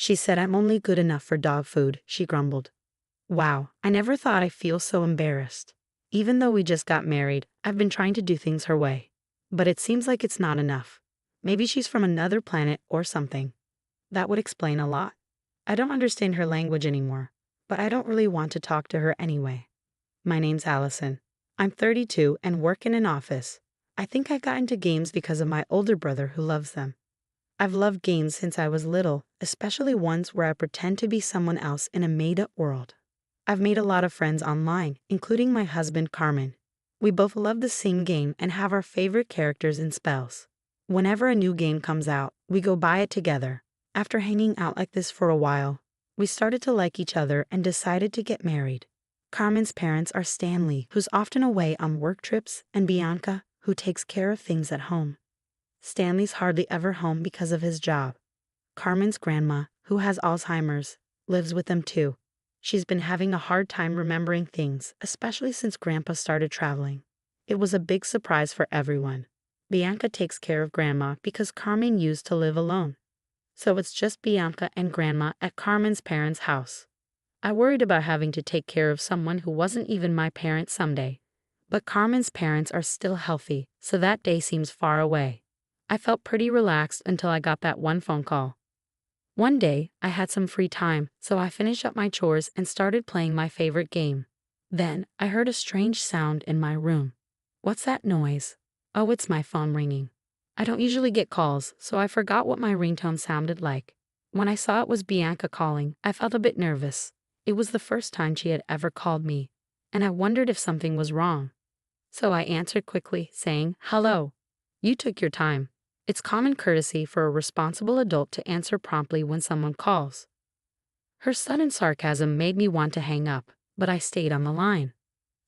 She said I'm only good enough for dog food, she grumbled. Wow, I never thought I'd feel so embarrassed. Even though we just got married, I've been trying to do things her way. But it seems like it's not enough. Maybe she's from another planet or something. That would explain a lot. I don't understand her language anymore, but I don't really want to talk to her anyway. My name's Allison. I'm 32 and work in an office. I think I got into games because of my older brother who loves them. I've loved games since I was little, especially ones where I pretend to be someone else in a made-up world. I've made a lot of friends online, including my husband Carmen. We both love the same game and have our favorite characters and spells. Whenever a new game comes out, we go buy it together. After hanging out like this for a while, we started to like each other and decided to get married. Carmen's parents are Stanley, who's often away on work trips, and Bianca, who takes care of things at home. Stanley's hardly ever home because of his job. Carmen's grandma, who has Alzheimer's, lives with them too. She's been having a hard time remembering things, especially since Grandpa started traveling. It was a big surprise for everyone. Bianca takes care of Grandma because Carmen used to live alone. So it's just Bianca and Grandma at Carmen's parents' house. I worried about having to take care of someone who wasn't even my parent someday. But Carmen's parents are still healthy, so that day seems far away. I felt pretty relaxed until I got that one phone call. One day, I had some free time, so I finished up my chores and started playing my favorite game. Then, I heard a strange sound in my room. What's that noise? Oh, it's my phone ringing. I don't usually get calls, so I forgot what my ringtone sounded like. When I saw it was Bianca calling, I felt a bit nervous. It was the first time she had ever called me, and I wondered if something was wrong. So I answered quickly, saying, "Hello. You took your time. It's common courtesy for a responsible adult to answer promptly when someone calls." Her sudden sarcasm made me want to hang up, but I stayed on the line.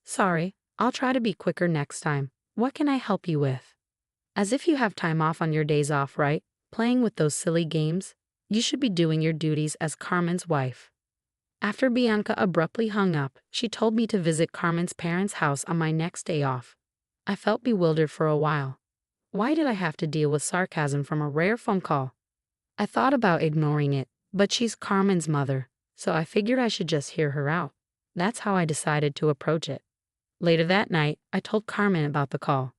"Sorry, I'll try to be quicker next time. What can I help you with?" As if you have time off on your days off, right? Playing with those silly games? You should be doing your duties as Carmen's wife. After Bianca abruptly hung up, she told me to visit Carmen's parents' house on my next day off. I felt bewildered for a while. Why did I have to deal with sarcasm from a rare phone call? I thought about ignoring it, but she's Carmen's mother, so I figured I should just hear her out. That's how I decided to approach it. Later that night, I told Carmen about the call.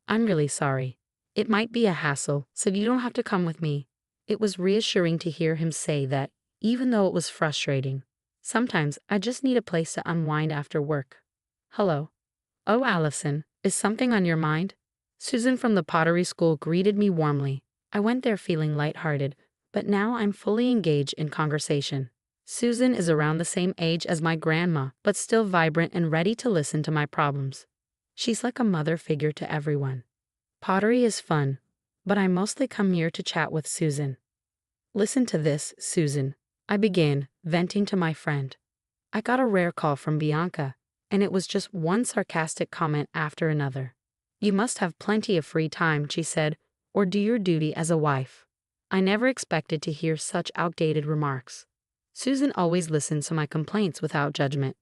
"I'm really sorry. It might be a hassle, so you don't have to come with me." It was reassuring to hear him say that, even though it was frustrating. Sometimes I just need a place to unwind after work. "Hello. Oh, Allison, is something on your mind?" Susan from the pottery school greeted me warmly. I went there feeling lighthearted, but now I'm fully engaged in conversation. Susan is around the same age as my grandma, but still vibrant and ready to listen to my problems. She's like a mother figure to everyone. Pottery is fun, but I mostly come here to chat with Susan. "Listen to this, Susan," I began, venting to my friend. I got a rare call from Bianca, and it was just one sarcastic comment after another. "You must have plenty of free time," she said, "or do your duty as a wife." I never expected to hear such outdated remarks. Susan always listens to my complaints without judgment.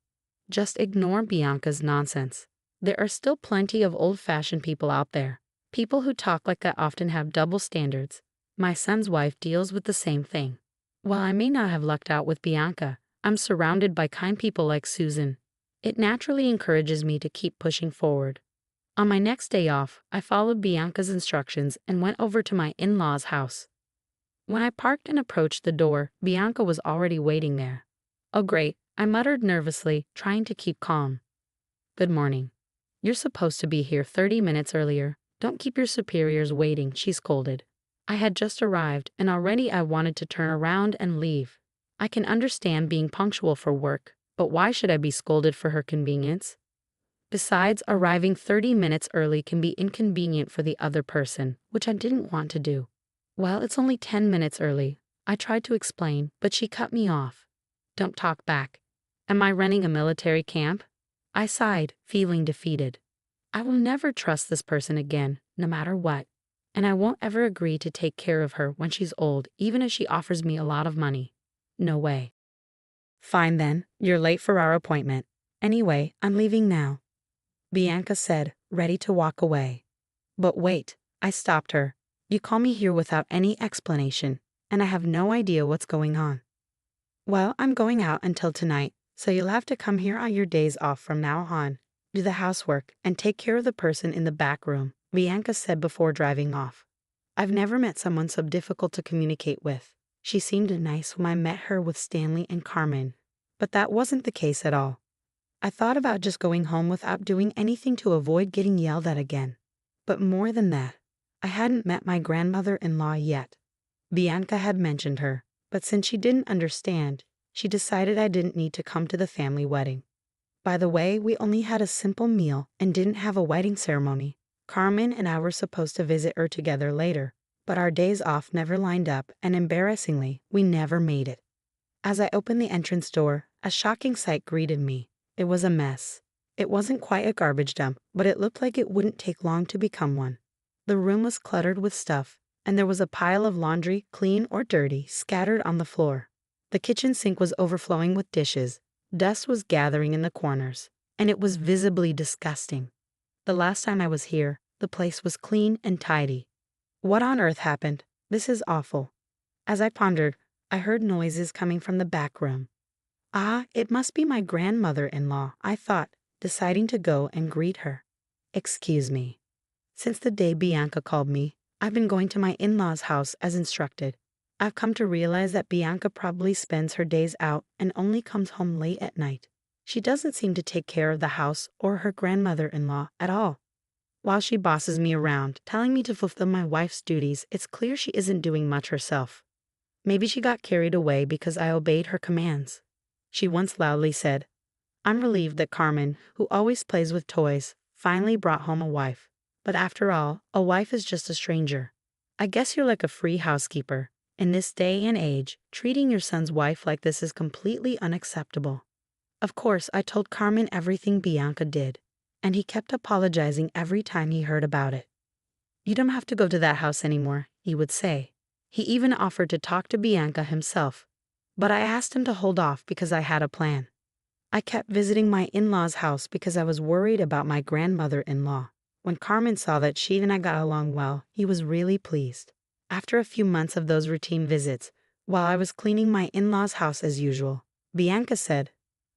Just ignore Bianca's nonsense. There are still plenty of old-fashioned people out there. People who talk like that often have double standards. My son's wife deals with the same thing. While I may not have lucked out with Bianca, I'm surrounded by kind people like Susan. It naturally encourages me to keep pushing forward. On my next day off, I followed Bianca's instructions and went over to my in-laws' house. When I parked and approached the door, Bianca was already waiting there. "Oh great," I muttered nervously, trying to keep calm. "Good morning. You're supposed to be here 30 minutes earlier. Don't keep your superiors waiting," she scolded. I had just arrived, and already I wanted to turn around and leave. I can understand being punctual for work, but why should I be scolded for her convenience? Besides, arriving 30 minutes early can be inconvenient for the other person, which I didn't want to do. "Well, it's only 10 minutes early," I tried to explain, but she cut me off. "Don't talk back. Am I running a military camp?" I sighed, feeling defeated. I will never trust this person again, no matter what. And I won't ever agree to take care of her when she's old, even if she offers me a lot of money. No way. "Fine then, you're late for our appointment. Anyway, I'm leaving now," Bianca said, ready to walk away. "But wait," I stopped her. "You call me here without any explanation. and I have no idea what's going on. Well, I'm going out until tonight, so you'll have to come here on your days off from now on, do the housework, and take care of the person in the back room, Bianca said before driving off. I've never met someone so difficult to communicate with. She seemed nice when I met her with Stanley and Carmen, but that wasn't the case at all. I thought about just going home without doing anything to avoid getting yelled at again. But more than that, I hadn't met my grandmother-in-law yet. Bianca had mentioned her, but since she didn't understand, she decided I didn't need to come to the family wedding. By the way, we only had a simple meal and didn't have a wedding ceremony. Carmen and I were supposed to visit her together later, but our days off never lined up, and embarrassingly, we never made it. As I opened the entrance door, a shocking sight greeted me. It was a mess. It wasn't quite a garbage dump, but it looked like it wouldn't take long to become one. The room was cluttered with stuff, and there was a pile of laundry, clean or dirty, scattered on the floor. The kitchen sink was overflowing with dishes. Dust was gathering in the corners, and it was visibly disgusting. The last time I was here, the place was clean and tidy. What on earth happened? This is awful. As I pondered, I heard noises coming from the back room. Ah, it must be my grandmother-in-law, I thought, deciding to go and greet her. Excuse me. Since the day Bianca called me, I've been going to my in-laws' house as instructed. I've come to realize that Bianca probably spends her days out and only comes home late at night. She doesn't seem to take care of the house or her grandmother-in-law at all. While she bosses me around, telling me to fulfill my wife's duties, it's clear she isn't doing much herself. Maybe she got carried away because I obeyed her commands. She once loudly said, "I'm relieved that Carmen, who always plays with toys, finally brought home a wife. But after all, a wife is just a stranger. I guess you're like a free housekeeper. In this day and age, treating your son's wife like this is completely unacceptable." Of course, I told Carmen everything Bianca did, and he kept apologizing every time he heard about it. "You don't have to go to that house anymore," he would say. He even offered to talk to Bianca himself, but I asked him to hold off because I had a plan. I kept visiting my in-laws' house because I was worried about my grandmother-in-law. When Carmen saw that she and I got along well, he was really pleased. After a few months of those routine visits, while I was cleaning my in-laws' house as usual, Bianca said,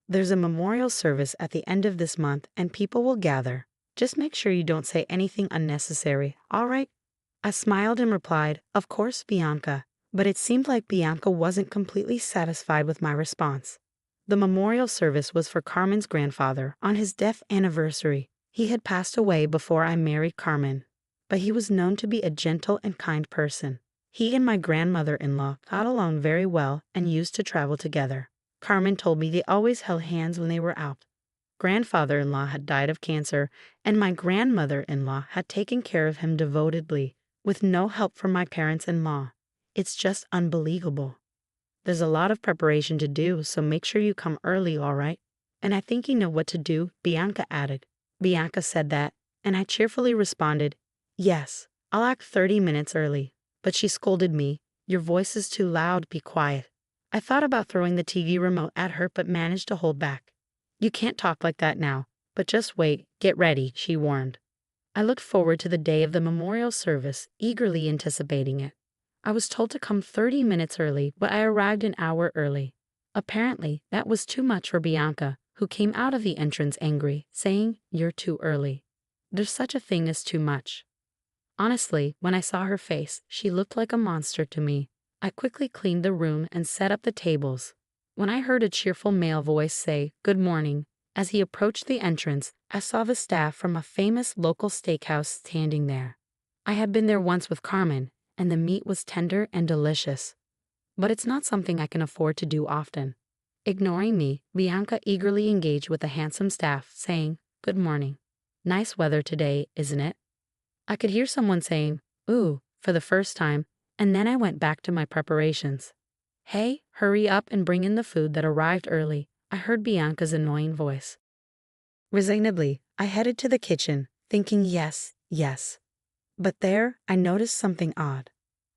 "There's a memorial service at the end of this month and people will gather. Just make sure you don't say anything unnecessary, all right?" I smiled and replied, "Of course, Bianca," but it seemed like Bianca wasn't completely satisfied with my response. The memorial service was for Carmen's grandfather on his death anniversary. He had passed away before I married Carmen, but he was known to be a gentle and kind person. He and my grandmother-in-law got along very well and used to travel together. Carmen told me they always held hands when they were out. Grandfather-in-law had died of cancer, and my grandmother-in-law had taken care of him devotedly, with no help from my parents-in-law. It's just unbelievable. There's a lot of preparation to do, so make sure you come early, all right? And I think you know what to do, Bianca added. Bianca said that, and I cheerfully responded, "Yes, I'll act 30 minutes early." But she scolded me, "Your voice is too loud, be quiet." I thought about throwing the TV remote at her but managed to hold back. "You can't talk like that now, but just wait, get ready," she warned. I looked forward to the day of the memorial service, eagerly anticipating it. I was told to come 30 minutes early, but I arrived an hour early. Apparently, that was too much for Bianca, who came out of the entrance angry, saying, "You're too early." There's such a thing as too much. Honestly, when I saw her face, she looked like a monster to me. I quickly cleaned the room and set up the tables. When I heard a cheerful male voice say, "Good morning," as he approached the entrance, I saw the staff from a famous local steakhouse standing there. I had been there once with Carmen, and the meat was tender and delicious. But it's not something I can afford to do often. Ignoring me, Bianca eagerly engaged with the handsome staff, saying, "Good morning. Nice weather today, isn't it?" I could hear someone saying, "Ooh," for the first time, and then I went back to my preparations. "Hey, hurry up and bring in the food that arrived early," I heard Bianca's annoying voice. Resignedly, I headed to the kitchen, thinking yes, yes. But there, I noticed something odd.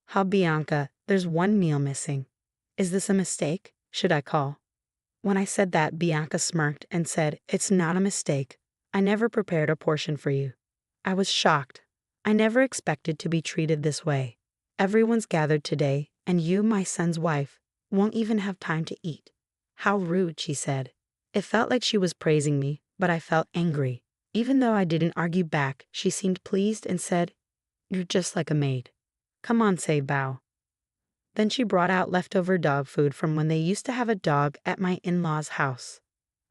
"How, Bianca, there's one meal missing. Is this a mistake? Should I call?" When I said that, Bianca smirked and said, "It's not a mistake. I never prepared a portion for you." I was shocked. I never expected to be treated this way. Everyone's gathered today, and you, my son's wife, won't even have time to eat. How rude, she said. It felt like she was praising me, but I felt angry. Even though I didn't argue back, she seemed pleased and said, "You're just like a maid. Come on, say bow." Then she brought out leftover dog food from when they used to have a dog at my in-laws' house.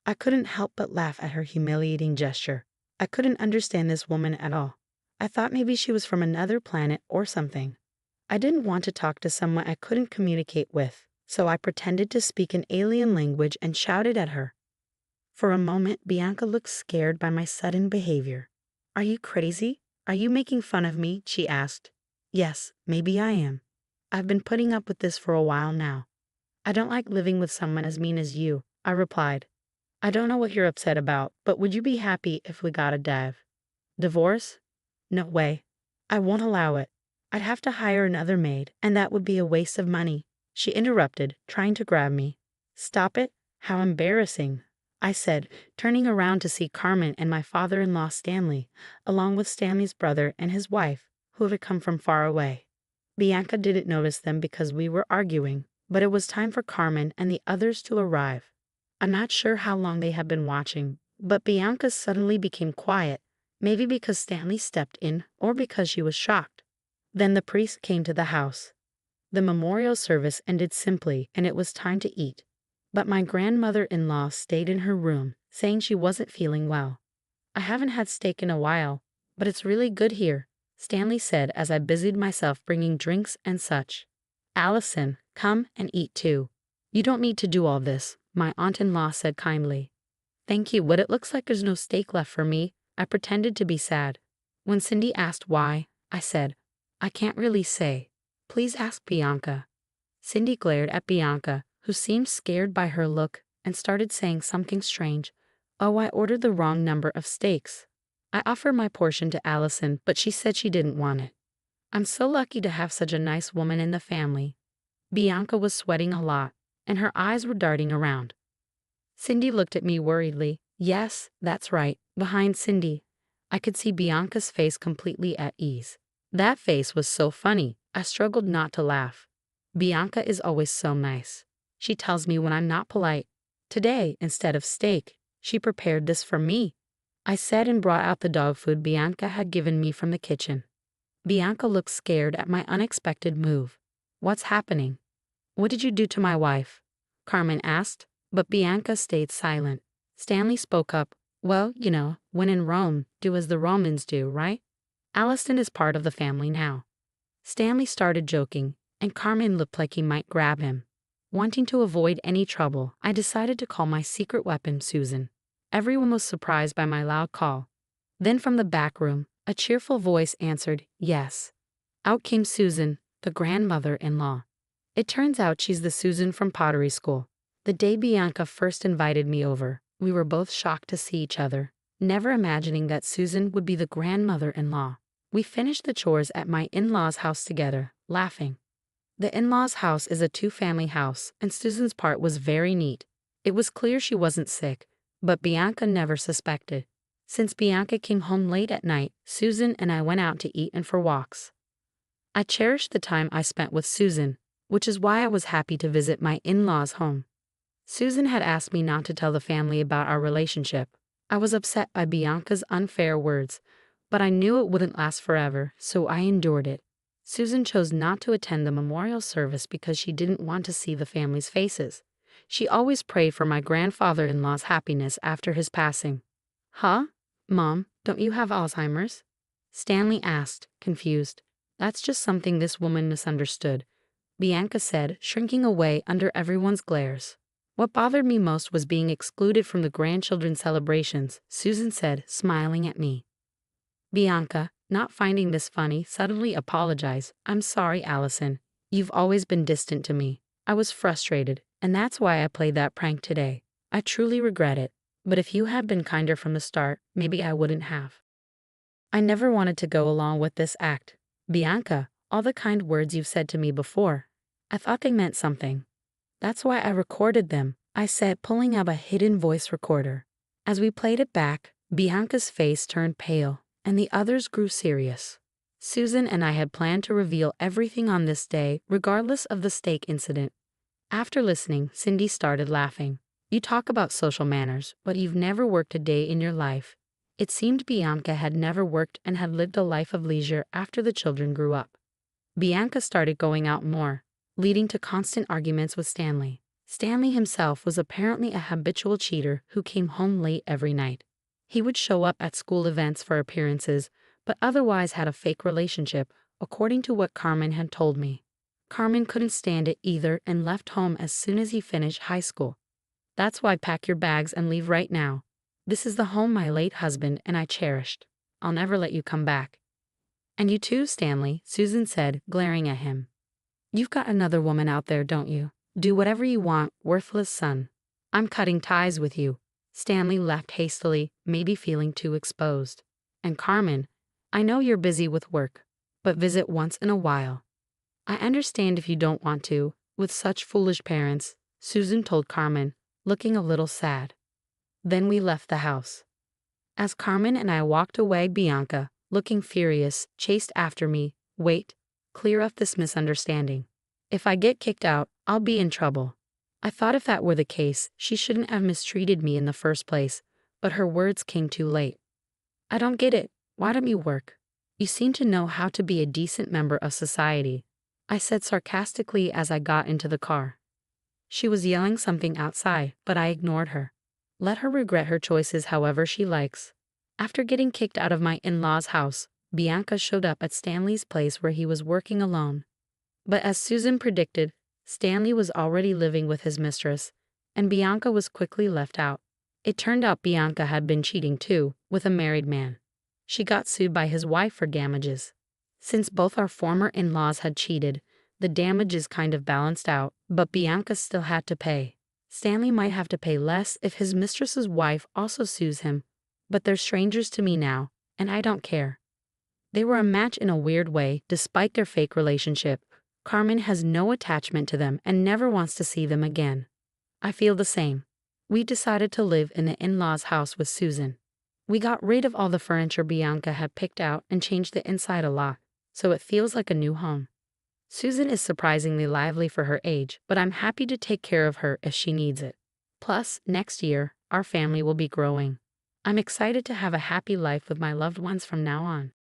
I couldn't help but laugh at her humiliating gesture. I couldn't understand this woman at all. I thought maybe she was from another planet or something. I didn't want to talk to someone I couldn't communicate with, so I pretended to speak an alien language and shouted at her. For a moment, Bianca looked scared by my sudden behavior. "Are you crazy? Are you making fun of me?" she asked. "Yes, maybe I am. I've been putting up with this for a while now. I don't like living with someone as mean as you," I replied. "I don't know what you're upset about, but would you be happy if we got a divorce? No way. I won't allow it. I'd have to hire another maid, and that would be a waste of money," she interrupted, trying to grab me. "Stop it? How embarrassing," I said, turning around to see Carmen and my father-in-law Stanley, along with Stanley's brother and his wife, who had come from far away. Bianca didn't notice them because we were arguing, but it was time for Carmen and the others to arrive. I'm not sure how long they had been watching, but Bianca suddenly became quiet, maybe because Stanley stepped in or because she was shocked. Then the priest came to the house. The memorial service ended simply, and it was time to eat. But my grandmother-in-law stayed in her room, saying she wasn't feeling well. "I haven't had steak in a while, but it's really good here," Stanley said as I busied myself bringing drinks and such. "Allison, come and eat too. You don't need to do all this," my aunt-in-law said kindly. "Thank you, but it looks like there's no steak left for me." I pretended to be sad. When Cindy asked why, I said, "I can't really say. Please ask Bianca." Cindy glared at Bianca, who seemed scared by her look, and started saying something strange. "Oh, I ordered the wrong number of steaks." I offered my portion to Allison, but she said she didn't want it. I'm so lucky to have such a nice woman in the family. Bianca was sweating a lot, and her eyes were darting around. Cindy looked at me worriedly. Yes, that's right. Behind Cindy, I could see Bianca's face completely at ease. That face was so funny, I struggled not to laugh. Bianca is always so nice. She tells me when I'm not polite. Today, instead of steak, she prepared this for me. I said and brought out the dog food Bianca had given me from the kitchen. Bianca looked scared at my unexpected move. "What's happening? What did you do to my wife?" Carmen asked, but Bianca stayed silent. Stanley spoke up. "Well, you know, when in Rome, do as the Romans do, right? Allison is part of the family now." Stanley started joking, and Carmen looked like he might grab him. Wanting to avoid any trouble, I decided to call my secret weapon Susan. Everyone was surprised by my loud call. Then from the back room, a cheerful voice answered, "Yes." Out came Susan, the grandmother-in-law. It turns out she's the Susan from pottery school. The day Bianca first invited me over, we were both shocked to see each other, never imagining that Susan would be the grandmother-in-law. We finished the chores at my in-laws' house together, laughing. The in-laws' house is a two-family house, and Susan's part was very neat. It was clear she wasn't sick, but Bianca never suspected. Since Bianca came home late at night, Susan and I went out to eat and for walks. I cherished the time I spent with Susan, which is why I was happy to visit my in-laws' home. Susan had asked me not to tell the family about our relationship. I was upset by Bianca's unfair words, but I knew it wouldn't last forever, so I endured it. Susan chose not to attend the memorial service because she didn't want to see the family's faces. She always prayed for my grandfather-in-law's happiness after his passing. "Huh? Mom, don't you have Alzheimer's?" Stanley asked, confused. "That's just something this woman misunderstood," Bianca said, shrinking away under everyone's glares. "What bothered me most was being excluded from the grandchildren's celebrations," Susan said, smiling at me. Bianca, not finding this funny, suddenly apologized. "I'm sorry, Allison. You've always been distant to me. I was frustrated, and that's why I played that prank today. I truly regret it, but if you had been kinder from the start, maybe I wouldn't have. I never wanted to go along with this act. Bianca, all the kind words you've said to me before, I thought they meant something. That's why I recorded them," I said, pulling out a hidden voice recorder. As we played it back, Bianca's face turned pale, and the others grew serious. Susan and I had planned to reveal everything on this day, regardless of the steak incident. After listening, Cindy started laughing. You talk about social manners, but you've never worked a day in your life. It seemed Bianca had never worked and had lived a life of leisure after the children grew up. Bianca started going out more, leading to constant arguments with Stanley. Stanley himself was apparently a habitual cheater who came home late every night. He would show up at school events for appearances, but otherwise had a fake relationship, according to what Carmen had told me. Carmen couldn't stand it either and left home as soon as he finished high school. That's why pack your bags and leave right now. This is the home my late husband and I cherished. I'll never let you come back. And you too, Stanley, Susan said, glaring at him. You've got another woman out there, don't you? Do whatever you want, worthless son. I'm cutting ties with you. Stanley left hastily, maybe feeling too exposed. And Carmen, I know you're busy with work, but visit once in a while. I understand if you don't want to, with such foolish parents, Susan told Carmen, looking a little sad. Then we left the house. As Carmen and I walked away, Bianca, looking furious, chased after me. Wait, clear up this misunderstanding. If I get kicked out, I'll be in trouble. I thought if that were the case, she shouldn't have mistreated me in the first place, but her words came too late. I don't get it. Why don't you work? You seem to know how to be a decent member of society, I said sarcastically as I got into the car. She was yelling something outside, but I ignored her. Let her regret her choices however she likes. After getting kicked out of my in-laws' house, Bianca showed up at Stanley's place where he was working alone. But as Susan predicted, Stanley was already living with his mistress, and Bianca was quickly left out. It turned out Bianca had been cheating too, with a married man. She got sued by his wife for damages. Since both our former in-laws had cheated, the damages kind of balanced out, but Bianca still had to pay. Stanley might have to pay less if his mistress's wife also sues him, but they're strangers to me now, and I don't care. They were a match in a weird way, despite their fake relationship. Carmen has no attachment to them and never wants to see them again. I feel the same. We decided to live in the in-laws' house with Susan. We got rid of all the furniture Bianca had picked out and changed the inside a lot, so it feels like a new home. Susan is surprisingly lively for her age, but I'm happy to take care of her if she needs it. Plus, next year, our family will be growing. I'm excited to have a happy life with my loved ones from now on.